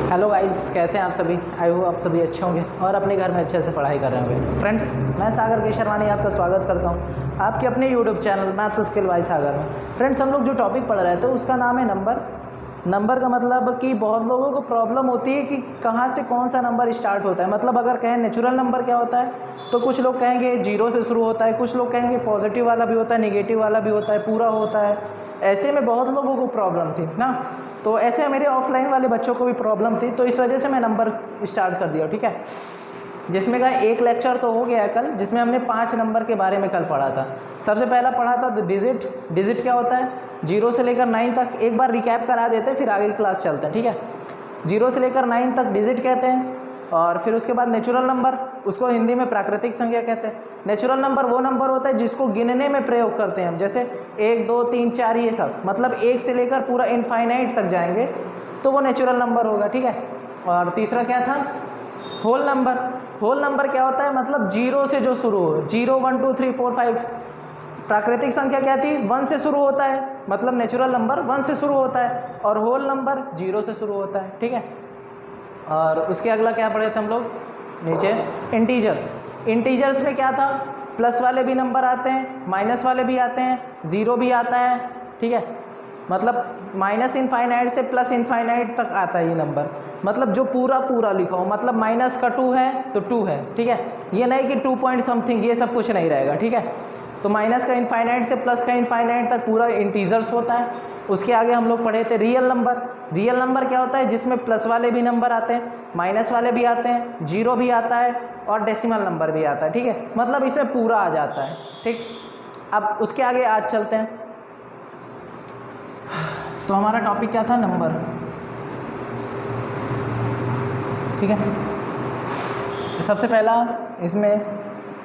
Hello guys, कैसे हैं आप सभी। आई होप आप सभी अच्छे होंगे और अपने घर में अच्छे से पढ़ाई कर रहे होंगे। फ्रेंड्स, मैं सागर के शर्मानी आपका स्वागत करता हूं आपके अपने YouTube channel maths skill by Sagar में। फ्रेंड्स, हम लोग जो टॉपिक पढ़ रहे थे उसका नाम है नंबर का मतलब कि बहुत लोगों को प्रॉब्लम होती है कि कहाँ से कौन सा नंबर स्टार्ट होता है। मतलब अगर कहें नेचुरल नंबर क्या होता है तो कुछ लोग कहेंगे 0 से शुरू होता है, कुछ लोग कहेंगे पॉजिटिव वाला भी होता है, नेगेटिव वाला भी होता है, पूरा होता है। ऐसे में बहुत लोगों को प्रॉब्लम थी ना, तो ऐसे मेरे ऑफलाइन वाले बच्चों को भी प्रॉब्लम थी, तो इस वजह से मैं नंबर स्टार्ट कर दिया। ठीक है, जिसमें का एक लेक्चर तो हो गया है कल, जिसमें हमने 5 नंबर के बारे में कल पढ़ा था। सबसे पहला पढ़ा था डिजिट क्या होता है, 0 से लेकर 9 तक। एक बार रिकैप करा देते हैं फिर आगे की क्लास चलते हैं। ठीक है, 0 से लेकर 9 तक डिजिट कहते हैं। और फिर उसके बाद नेचुरल नंबर, उसको हिंदी में प्राकृतिक संख्या कहते हैं। नेचुरल नंबर वो नंबर होता है जिसको गिनने में प्रयोग करते हैं हम, जैसे 1 2 3 4 ये सब, मतलब 1 से लेकर पूरा इनफाइनाइट तक जाएंगे तो वो नेचुरल नंबर होगा। ठीक है, और तीसरा क्या था, होल नंबर क्या होता है, मतलब 0 से जो शुरू हो, 0 1 2 3 4 5। प्राकृतिक संख्या क्या थी, 1 से शुरू होता है, मतलब नेचुरल नंबर 1 से शुरू होता है, और होल नंबर 0 से शुरू होता है। ठीक है, और उसके अगला क्या पढ़े थे हम लोग नीचे, इंटीजर्स में क्या था, प्लस वाले भी नंबर आते हैं, माइनस वाले भी आते हैं, 0 भी आता है। ठीक है, मतलब माइनस इनफाइनाइट से प्लस इनफाइनाइट तक आता है ये नंबर, मतलब जो पूरा लिखा हो, मतलब माइनस का 2 है तो 2 है। ठीक है, ये नहीं कि 2 पॉइंट समथिंग, ये सब कुछ नहीं रहेगा। ठीक है, तो माइनस का इनफाइनाइट से प्लस का इनफाइनाइट तक पूरा इंटीजर्स होता है। उसके आगे हम लोग पढ़े थे रियल नंबर क्या होता है, जिसमें प्लस वाले भी नंबर आते हैं, माइनस वाले भी आते हैं, 0 भी आता है और डेसिमल नंबर भी आता है। ठीक है, मतलब इसमें पूरा आ जाता है। ठीक, अब उसके आगे आज चलते हैं। तो हमारा टॉपिक क्या था, नंबर। ठीक है, सबसे पहला इसमें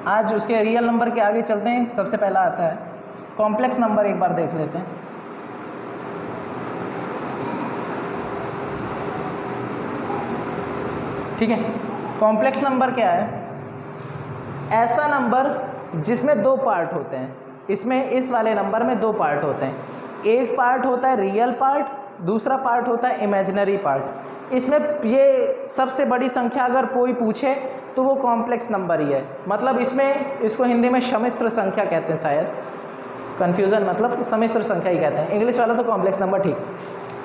आज उसके रियल नंबर के आगे चलते हैं। सबसे पहला आता है कॉम्प्लेक्स नंबर, एक बार देख लेते हैं। ठीक है, कॉम्प्लेक्स नंबर क्या है, ऐसा नंबर जिसमें 2 पार्ट होते हैं। इसमें इस वाले नंबर में 2 पार्ट होते हैं, एक पार्ट होता है रियल पार्ट, दूसरा पार्ट होता है इमेजिनरी पार्ट। इसमें ये सबसे बड़ी संख्या अगर कोई पूछे तो वो कॉम्प्लेक्स नंबर ही है। मतलब इसमें इसको हिंदी में सम्मिश्र संख्या कहते हैं, शायद कन्फ्यूज़न, मतलब सम्मिश्र संख्या ही कहते हैं, इंग्लिश वाला तो कॉम्प्लेक्स नंबर। ठीक,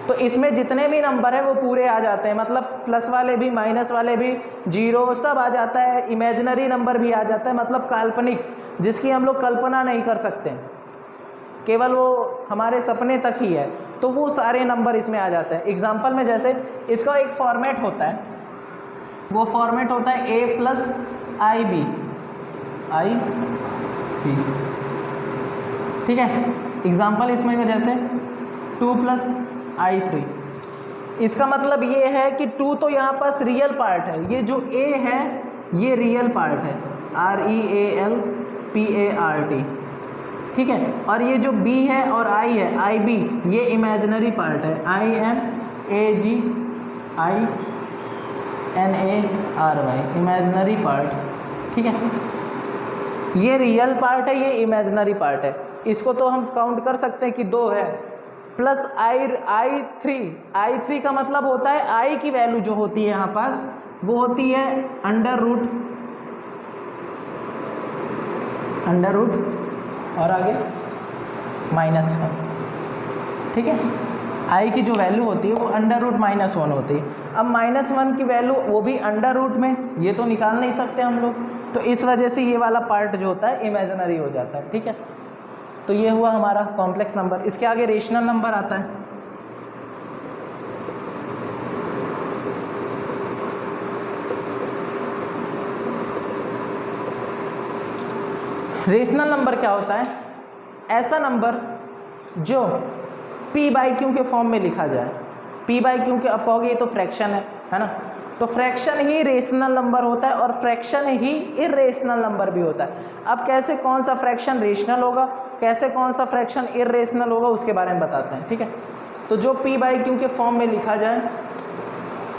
तो इसमें जितने भी नंबर है वो पूरे आ जाते हैं, मतलब प्लस वाले भी, माइनस वाले भी, 0 सब आ जाता है, इमेजिनरी नंबर भी आ जाता है, मतलब काल्पनिक, जिसकी हम लोग कल्पना नहीं कर सकते, केवल वो हमारे सपने तक ही है, तो वो सारे नंबर इसमें आ जाते हैं। एग्जाम्पल में जैसे इसका एक फॉर्मेट होता है, वो फॉर्मेट होता है a + IB। ठीक है, एग्जाम्पल इसमें जैसे 2 + I3। इसका मतलब ये है कि 2 तो यहाँ पास रियल पार्ट है, ये जो a है ये रियल पार्ट है, REALPART। ठीक है, और ये जो b है और I है, IB, ये इमेजिनरी पार्ट है, IMAGINARY, इमेजिनरी पार्ट। ठीक है, ये रियल पार्ट है, ये इमेजिनरी पार्ट है। इसको तो हम काउंट कर सकते हैं कि 2 है, प्लस I3 का मतलब होता है I की वैल्यू जो होती है यहाँ पास वो होती है √, और आगे -1। ठीक है, I की जो वैल्यू होती है वो √-1 होती है। अब -1 की वैल्यू वो भी √ में, ये तो निकाल नहीं सकते हम लोग, तो इस वजह से ये वाला पार्ट जो होता है इमेजिनरी हो जाता है। ठीक है, तो ये हुआ हमारा कॉम्प्लेक्स नंबर। इसके आगे रेशनल नंबर आता है। रेशनल नंबर क्या होता है, ऐसा नंबर जो p/q के फॉर्म में लिखा जाए। p/q के, अब कहोगे ये तो फ्रैक्शन है ना, तो फ्रैक्शन ही रेशनल नंबर होता है और फ्रैक्शन ही इरेशनल नंबर भी होता है। अब कैसे कौन सा फ्रैक्शन रेशनल होगा, कैसे कौन सा फ्रैक्शन इरेशनल होगा, उसके बारे में बताते हैं। ठीक है, तो जो p/q के फॉर्म में लिखा जाए,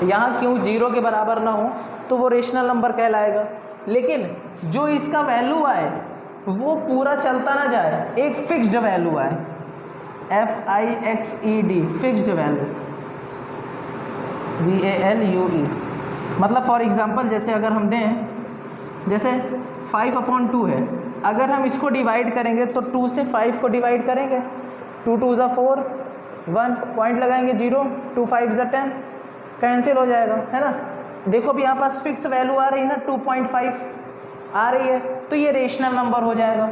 यहाँ q 0 के बराबर ना हो तो वो रेशनल नंबर कहलाएगा, लेकिन जो इसका वैल्यू आए वो पूरा चलता ना जाए, एक फिक्स्ड वैल्यू आए, FIXED, फिक्स्ड वैल्यू, VALUE। मतलब फॉर एग्ज़ाम्पल जैसे अगर हम दें, जैसे 5/2 है, अगर हम इसको डिवाइड करेंगे तो 2 से 5 को डिवाइड करेंगे, 2 2 ज़ा 4, 1 पॉइंट लगाएंगे 0, 2 5 ज़ा 10, कैंसिल हो जाएगा, है ना। देखो अभी यहाँ पास फिक्स वैल्यू आ रही है ना, 2.5 आ रही है, तो ये रेशनल नंबर हो जाएगा।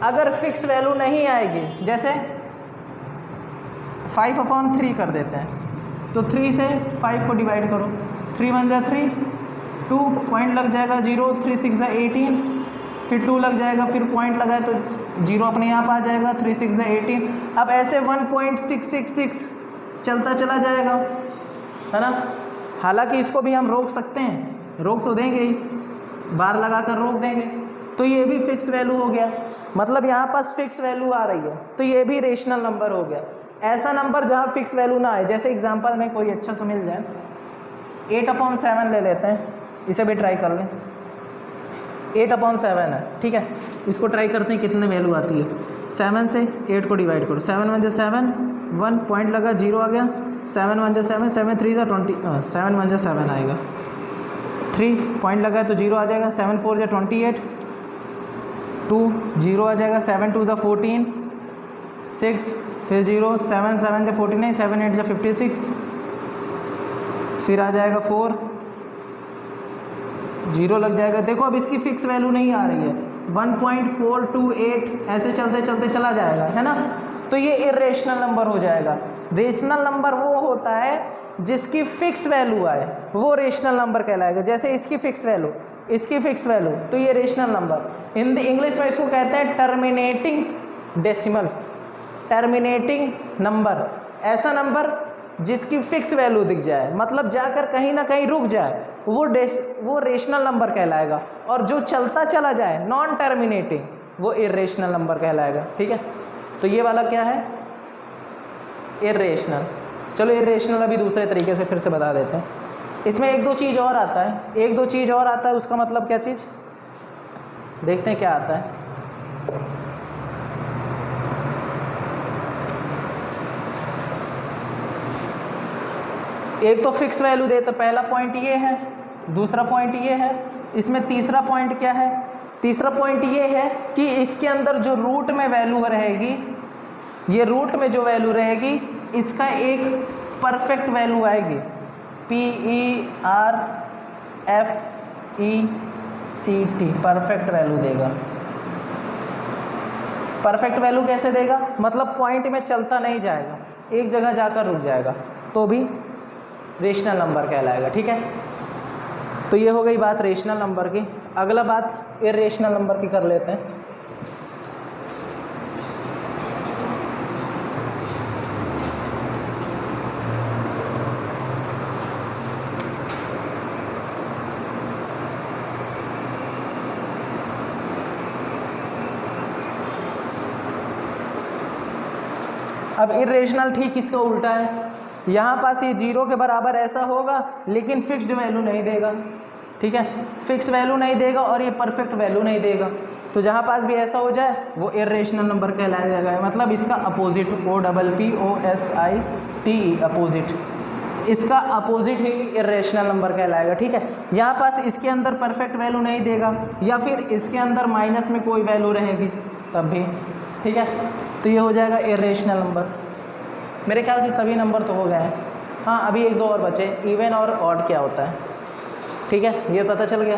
अगर फिक्स वैल्यू नहीं आएगी, जैसे 5/3 कर देते हैं, तो 3 से 5 को डिवाइड करो, 3 1 ज़ा 3, 2 पॉइंट लग जाएगा 0, 3 6 ज़ा 18, फिर 2 लग जाएगा, फिर पॉइंट लगाए तो 0 अपने आप आ जाएगा, 3 6 ज़ा 18। अब ऐसे 1.666 चलता चला जाएगा, है ना। हालांकि इसको भी हम रोक सकते हैं, रोक तो देंगे ही, बार लगा कर रोक देंगे, तो ये भी फिक्स वैल्यू हो गया। मतलब यहाँ पास फिक्स वैल्यू आ रही है, तो ये भी रेशनल नंबर हो गया। ऐसा नंबर जहाँ फिक्स वैल्यू ना आए, जैसे एग्जांपल में कोई अच्छा सा मिल जाए, 8/7 ले लेते हैं, इसे भी ट्राई कर लें। 8/7 है, ठीक है, इसको ट्राई करते हैं कितने वैल्यू आती है। 7 से 8 को डिवाइड करो, 7 1 ज़ा 7, 1 पॉइंट लगा 0 आ गया, 7 1 ज़ा 7, 7 3 ज़ा 20, 7 1 ज़ा 7 आएगा, 3 पॉइंट लगा तो 0 आ जाएगा, 7 4 ज़ा 28, 2 0 आ जाएगा, 7 2 ज़ा 14, 6 फिर 0, 7 7 ज़ा 49, 7 8 ज़ा 56, फिर आ जाएगा 4, 0 लग जाएगा। देखो अब इसकी फिक्स वैल्यू नहीं आ रही है, 1.428 ऐसे चलते चलते चला जाएगा, है ना। तो ये इर्रेशनल नंबर हो जाएगा। रेशनल नंबर वो होता है जिसकी फिक्स वैल्यू आए, वो रेशनल नंबर कहलाएगा। जैसे इसकी फिक्स वैल्यू, इसकी फिक्स वैल्यू, तो ये रेशनल नंबर। इंग्लिश में इसको कहते हैं टर्मिनेटिंग डेसिमल, टर्मिनेटिंग नंबर। ऐसा नंबर जिसकी फिक्स वैल्यू दिख जाए, मतलब जाकर कहीं ना कहीं रुक जाए, वो रेशनल नंबर कहलाएगा। और जो चलता चला जाए, नॉन टर्मिनेटिंग, वो इर्रेशनल नंबर कहलाएगा, ठीक है। तो ये वाला क्या है, इर्रेशनल। चलो इर्रेशनल अभी दूसरे तरीके से फिर से बता देते हैं। इसमें एक दो चीज़ और आता है, एक दो चीज़ और आता है। उसका मतलब क्या चीज़, देखते हैं क्या आता है। एक तो फिक्स वैल्यू दे, तो पहला पॉइंट ये है, दूसरा पॉइंट ये है। इसमें तीसरा पॉइंट क्या है, तीसरा पॉइंट ये है कि इसके अंदर जो रूट में वैल्यू रहेगी, ये रूट में जो वैल्यू रहेगी, इसका एक परफेक्ट वैल्यू आएगी, PERFECT, परफेक्ट वैल्यू देगा। परफेक्ट वैल्यू कैसे देगा, मतलब पॉइंट में चलता नहीं जाएगा, एक जगह जाकर रुक जाएगा, तो भी रेशनल नंबर कहलाएगा, ठीक है। तो ये हो गई बात रेशनल नंबर की। अगला बात इर्रेशनल नंबर की कर लेते हैं। अब इर्रेशनल ठीक इसका उल्टा है। यहाँ पास ये 0 के बराबर ऐसा होगा, लेकिन फिक्स्ड वैल्यू नहीं देगा, ठीक है। फिक्स वैल्यू नहीं देगा और ये परफेक्ट वैल्यू नहीं देगा। तो जहाँ पास भी ऐसा हो जाए वो इर्रेशनल नंबर कहलाया जाएगा। मतलब इसका अपोजिट, OPPOSITE, अपोजिट, इसका अपोजिट ही इर्रेशनल नंबर कहलाएगा, ठीक है। यहाँ पास इसके अंदर परफेक्ट वैल्यू नहीं देगा, या फिर इसके अंदर माइनस में कोई वैल्यू रहेगी तब भी, ठीक है। तो ये हो जाएगा इर्रेशनल नंबर। मेरे ख्याल से सभी नंबर तो हो गए हैं। हाँ, अभी एक दो और बचे, इवन और ऑड क्या होता है, ठीक है, ये पता चल गया।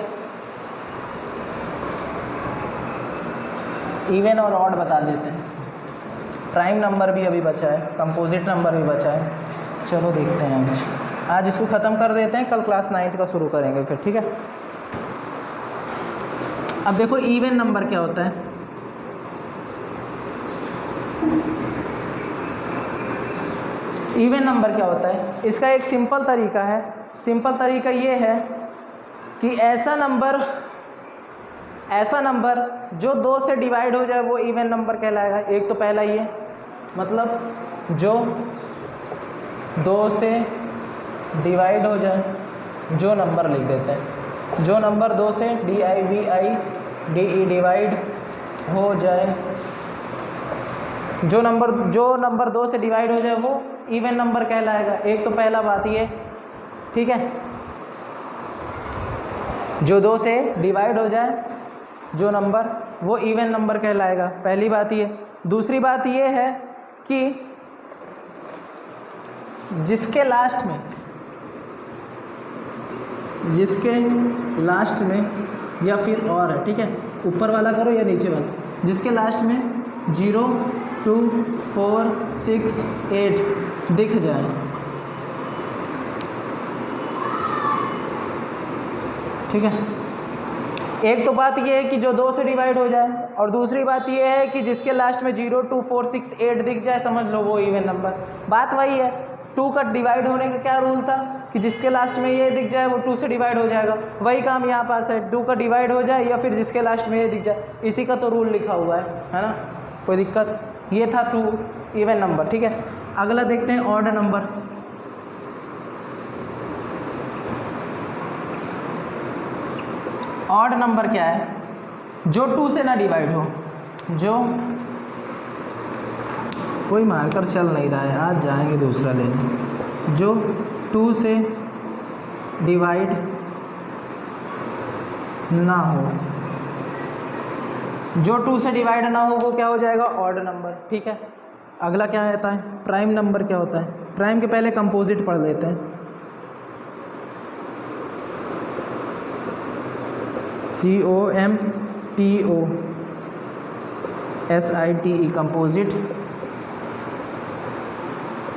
इवन और ऑड बता देते हैं। प्राइम नंबर भी अभी बचा है, कंपोजिट नंबर भी बचा है। चलो देखते हैं, आज इसको ख़त्म कर देते हैं, कल क्लास 9th का शुरू करेंगे फिर, ठीक है। अब देखो इवन नंबर क्या होता है। इवन नंबर क्या होता है, इसका एक सिंपल तरीका है। सिंपल तरीका ये है कि ऐसा नंबर जो 2 से डिवाइड हो जाए वो इवन नंबर कहलाएगा। एक तो पहला ये, मतलब जो 2 से डिवाइड हो जाए, जो नंबर लिख देते हैं, जो नंबर 2 से DIVIDE डिवाइड हो जाए, जो नंबर 2 से डिवाइड हो जाए वो इवन नंबर कहलाएगा। एक तो पहला बात ये, ठीक है, जो 2 से डिवाइड हो जाए जो नंबर, वो इवन नंबर कहलाएगा। पहली बात ये। दूसरी बात ये है कि जिसके लास्ट में या फिर और है, ठीक है, ऊपर वाला करो या नीचे वाला, जिसके लास्ट में 0, 2, 4, 6, 8 दिख जाए, ठीक है। एक तो बात ये है कि जो 2 से डिवाइड हो जाए, और दूसरी बात ये है कि जिसके लास्ट में 0, 2, 4, 6, 8 दिख जाए, समझ लो वो इवन नंबर। बात वही है, 2 का डिवाइड होने का क्या रूल था कि जिसके लास्ट में ये दिख जाए वो 2 से डिवाइड हो जाएगा। वही काम यहाँ पास है, 2 का डिवाइड हो जाए या फिर जिसके लास्ट में ये दिख जाए, इसी का तो रूल लिखा हुआ है ना, कोई दिक्कत। ये था 2 इवन नंबर, ठीक है। अगला देखते हैं ऑड नंबर। ऑड नंबर क्या है? जो 2 से ना डिवाइड हो, जो कोई मार्कर चल नहीं रहा है, आज जाएंगे दूसरा लेने। जो 2 से डिवाइड ना हो, जो 2 से डिवाइड ना हो वो क्या हो जाएगा? ऑड नंबर, ठीक है। अगला क्या आता है? प्राइम नंबर क्या होता है? प्राइम के पहले कंपोजिट पढ़ लेते हैं। COMPOSITE,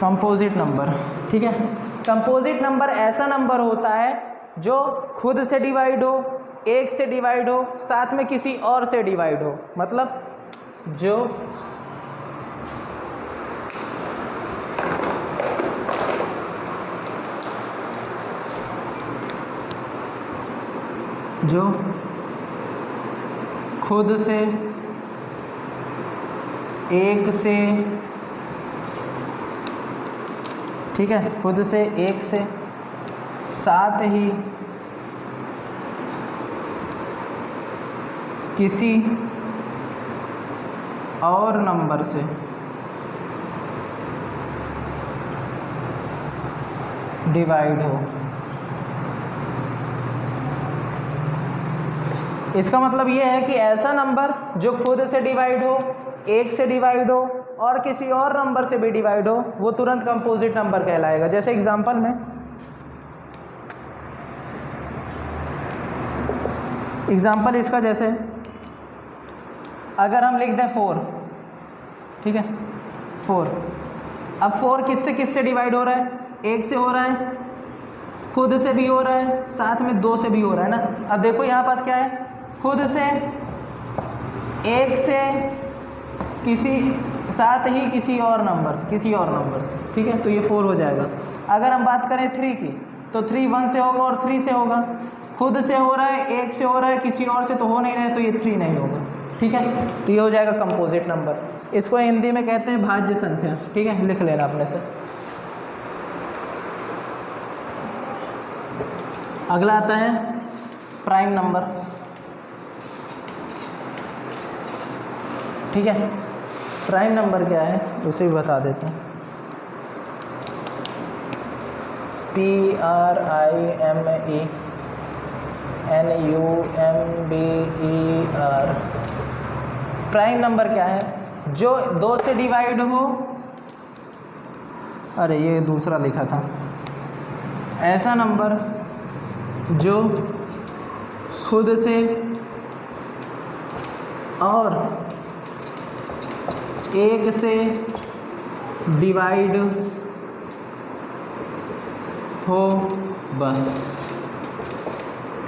कंपोजिट नंबर, ठीक है। कंपोजिट नंबर ऐसा नंबर होता है जो खुद से डिवाइड हो, एक से डिवाइड हो, साथ में किसी और से डिवाइड हो। मतलब जो खुद से, एक से, ठीक है, खुद से, एक से, साथ ही किसी और नंबर से डिवाइड हो। इसका मतलब ये है कि ऐसा नंबर जो खुद से डिवाइड हो, एक से डिवाइड हो और किसी और नंबर से भी डिवाइड हो, वो तुरंत कंपोजिट नंबर कहलाएगा। जैसे एग्जांपल में, एग्जांपल इसका जैसे अगर हम लिख दें 4, ठीक है, 4। अब 4 किससे डिवाइड हो रहा है? एक से हो रहा है, खुद से भी हो रहा है, साथ में 2 से भी हो रहा है ना। अब देखो यहाँ पास क्या है? खुद से, एक से, किसी, साथ ही किसी और नंबर से, ठीक है, तो ये 4 हो जाएगा। अगर हम बात करें 3 की, तो 3 1 से होगा और 3 से होगा। खुद से हो रहा है, एक से हो रहा है, किसी और से तो हो नहीं रहा है, तो ये 3 नहीं होगा, ठीक है। तो ये हो जाएगा कंपोजिट नंबर। इसको हिंदी में कहते हैं भाज्य संख्या, ठीक है, लिख लेना अपने से। अगला आता है प्राइम नंबर, ठीक है। प्राइम नंबर क्या है उसे भी बता देते हैं। PRIMENUMBER। प्राइम नंबर क्या है? जो 2 से डिवाइड हो, अरे ये दूसरा लिखा था, ऐसा नंबर जो खुद से और एक से डिवाइड हो, बस।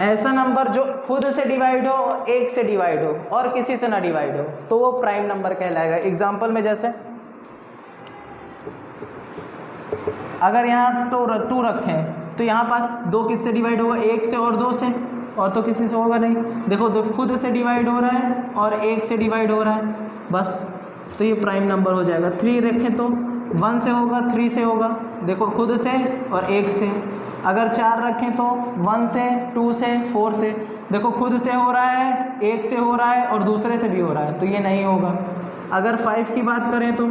ऐसा नंबर जो खुद से डिवाइड हो, एक से डिवाइड हो और किसी से ना डिवाइड हो, तो वो प्राइम नंबर कहलाएगा। एग्जाम्पल में जैसे अगर यहाँ 2 रखें, तो यहाँ पास 2 किससे डिवाइड होगा? एक से और 2 से, और तो किसी से होगा नहीं। देखो, 2 खुद से डिवाइड हो रहा है और एक से डिवाइड हो रहा है, बस, तो ये प्राइम नंबर हो जाएगा। 3 रखें तो 1 से होगा, 3 से होगा, देखो, खुद से और एक से। अगर 4 रखें तो 1 से, 2 से, 4 से, देखो, खुद से हो रहा है, एक से हो रहा है और दूसरे से भी हो रहा है, तो ये नहीं होगा। अगर 5 की बात करें तो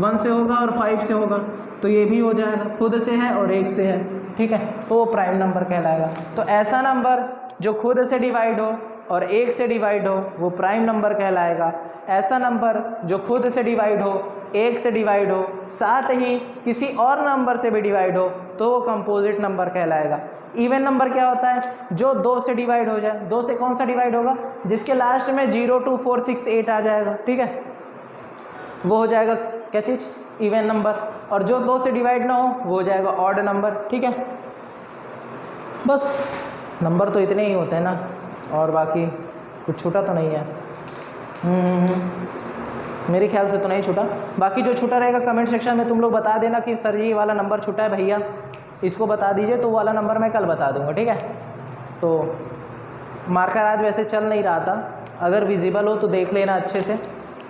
1 से होगा और 5 से होगा, तो ये भी हो जाएगा, खुद से है और एक से है, ठीक है, तो वो प्राइम नंबर कहलाएगा। तो ऐसा नंबर जो खुद से डिवाइड हो और 1 से डिवाइड हो वो प्राइम नंबर कहलाएगा। ऐसा नंबर जो खुद से डिवाइड हो, 1 से डिवाइड हो, साथ ही किसी और नंबर से भी डिवाइड हो तो वो कंपोजिट नंबर कहलाएगा। इवन नंबर क्या होता है? जो 2 से डिवाइड हो जाए। 2 से कौन सा डिवाइड होगा? जिसके लास्ट में 0, 2, 4, 6, 8 आ जाएगा, ठीक है, वो हो जाएगा क्या चीज़? Even number. और जो 2 से डिवाइड ना हो वो हो जाएगा ऑड नंबर, ठीक है। बस नंबर तो इतने ही होते हैं ना, और बाकी कुछ छूटा तो नहीं है। मेरे ख्याल से तो नहीं छूटा। बाकी जो छूटा रहेगा कमेंट सेक्शन में तुम लोग बता देना कि सर ये वाला नंबर छूटा है भैया, इसको बता दीजिए, तो वाला नंबर मैं कल बता दूंगा, ठीक है। तो मार्कर आज वैसे चल नहीं रहा था, अगर विजिबल हो तो देख लेना अच्छे से,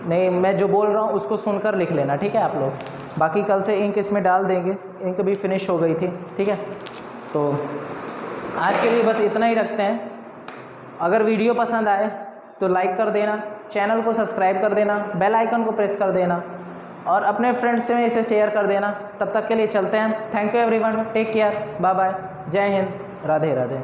नहीं मैं जो बोल रहा हूँ उसको सुनकर लिख लेना, ठीक है आप लोग। बाकी कल से इंक इसमें डाल देंगे, इंक भी फिनिश हो गई थी, ठीक है। तो आज के लिए बस इतना ही रखते हैं। अगर वीडियो पसंद आए तो लाइक कर देना, चैनल को सब्सक्राइब कर देना, बेल आइकन को प्रेस कर देना और अपने फ्रेंड्स से इसे शेयर कर देना। तब तक के लिए चलते हैं। Thank you everyone, take care, bye bye, जय हिंद, राधे राधे।